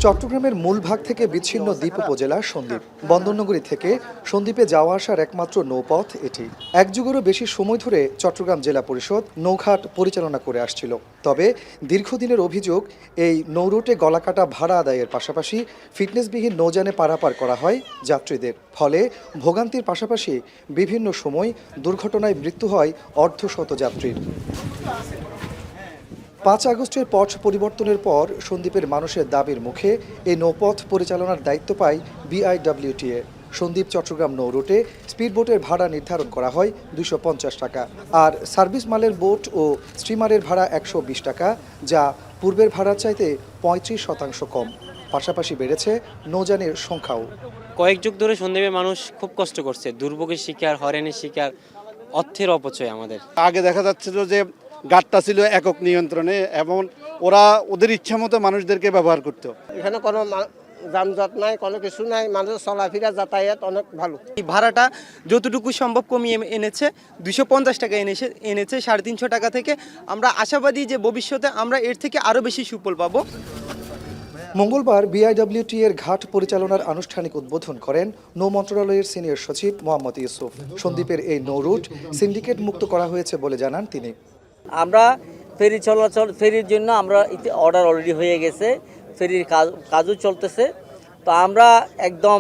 চট্টগ্রামের মূল ভাগ থেকে বিচ্ছিন্ন দ্বীপ উপজেলা সন্দ্বীপ। বন্দরনগরী থেকে সন্দ্বীপে যাওয়া আসার একমাত্র নৌপথ এটি। এক যুগেরও বেশি সময় ধরে চট্টগ্রাম জেলা পরিষদ নৌঘাট পরিচালনা করে আসছিল। তবে দীর্ঘদিনের অভিযোগ, এই নৌরুটে গলাকাটা ভাড়া আদায়ের পাশাপাশি ফিটনেসবিহীন নৌযানে পারাপার করা হয় যাত্রীদের। ফলে ভোগান্তির পাশাপাশি বিভিন্ন সময় দুর্ঘটনায় মৃত্যু হয় অর্ধশত যাত্রীর। ৫ আগস্টের পথ পরিবর্তনের পর সন্দ্বীপের মানুষের দাবির মুখে এই নৌপথ পরিচালনার দায়িত্ব পায় বিআইডব্লিউটিএ। সন্দ্বীপ চট্টগ্রাম নৌ রুটে স্পিডবোটের ভাড়া নির্ধারণ করা হয় ২৫০ টাকা, আর সার্ভিস মালের বোট ও স্টিমারের ভাড়া ১২০ টাকা, যা পূর্বের ভাড়ার চাইতে ৩৫% কম। পাশাপাশি বেড়েছে নৌযানের সংখ্যাও। কয়েক যুগ ধরে সন্দ্বীপের মানুষ খুব কষ্ট করছে, দুর্ভোগের শিকার, হয়রানির শিকার, অর্থের অপচয়। আমাদের আগে দেখা যাচ্ছিল যে গাড়টা ছিল একক নিয়ন্ত্রণে এবং ওরা ওদের ইচ্ছা মতো মানুষদেরকে ব্যবহার করতো। এখানে কোনো যানজট নাই, কোনো কিছু নাই, মানুষের চলাফেরা যাতায়াত অনেক ভালো। এই ভাড়াটা যতটুকু সম্ভব কমিয়ে এনেছে, ২৫০ টাকা এনেছে ৩৫০ টাকা থেকে। আমরা আশাবাদী যে ভবিষ্যতে আমরা এর থেকে আরও বেশি সুফল পাবো। মঙ্গলবার বিআইডব্লিউটি এর ঘাট পরিচালনার আনুষ্ঠানিক উদ্বোধন করেন নৌ মন্ত্রণালয়ের সিনিয়র সচিব মোহাম্মদ ইউসুফ। সন্দ্বীপের এই নৌ রুট সিন্ডিকেট মুক্ত করা হয়েছে বলে জানান তিনি। আমরা ফেরি চলাচল, ফেরির জন্য আমরা অর্ডার অলরেডি হয়ে গেছে, ফেরির কাজও চলতেছে। তো আমরা একদম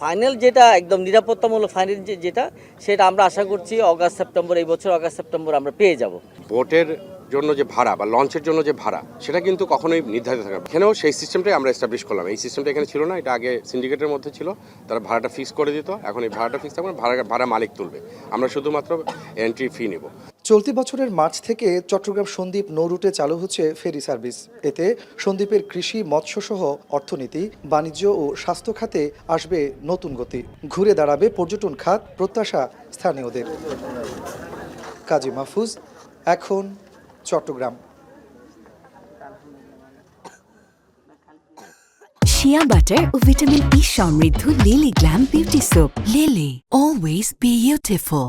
ফাইনাল যেটা একদম নিরাপত্তামূলক ফাইনাল যেটা সেটা আমরা আশা করছি অগাস্ট সেপ্টেম্বর, এই বছর অগাস্ট সেপ্টেম্বর আমরা পেয়ে যাব। বোটের জন্য যে ভাড়া বা লঞ্চের জন্য যে ভাড়া, সেটা কিন্তু কখনোই নির্ধারিত থাকে না। এখানেও সেই সিস্টেমটাই আমরা এস্টাবলিশ করলাম। এই সিস্টেমটা এখানে ছিল না, এটা আগে সিন্ডিকেটের মধ্যে ছিল। তারা ভাড়াটা ফিক্স করে দিত, এখন এই ভাড়াটা ফিক্স থাকবে, ভাড়া মালিক তুলবে, আমরা শুধুমাত্র এন্ট্রি ফি নেব। চলতি বছরের মার্চ থেকে চট্টগ্রাম সন্দ্বীপ নৌ রুটে চালু হচ্ছে ফেরি সার্ভিস। এতে সন্দ্বীপের কৃষি, মৎস্যসহ অর্থনীতি, বাণিজ্য ও স্বাস্থ্য খাতে আসবে নতুন গতি। ঘুরে দাঁড়াবে পর্যটন খাত, প্রত্যাশা স্থানীয়দের। কাজী মাহফুজ, এখন চট্টগ্রাম। শিয়া বাটার ও ভিটামিন ই সমৃদ্ধ lily glam beauty soap. Lily, always beautiful.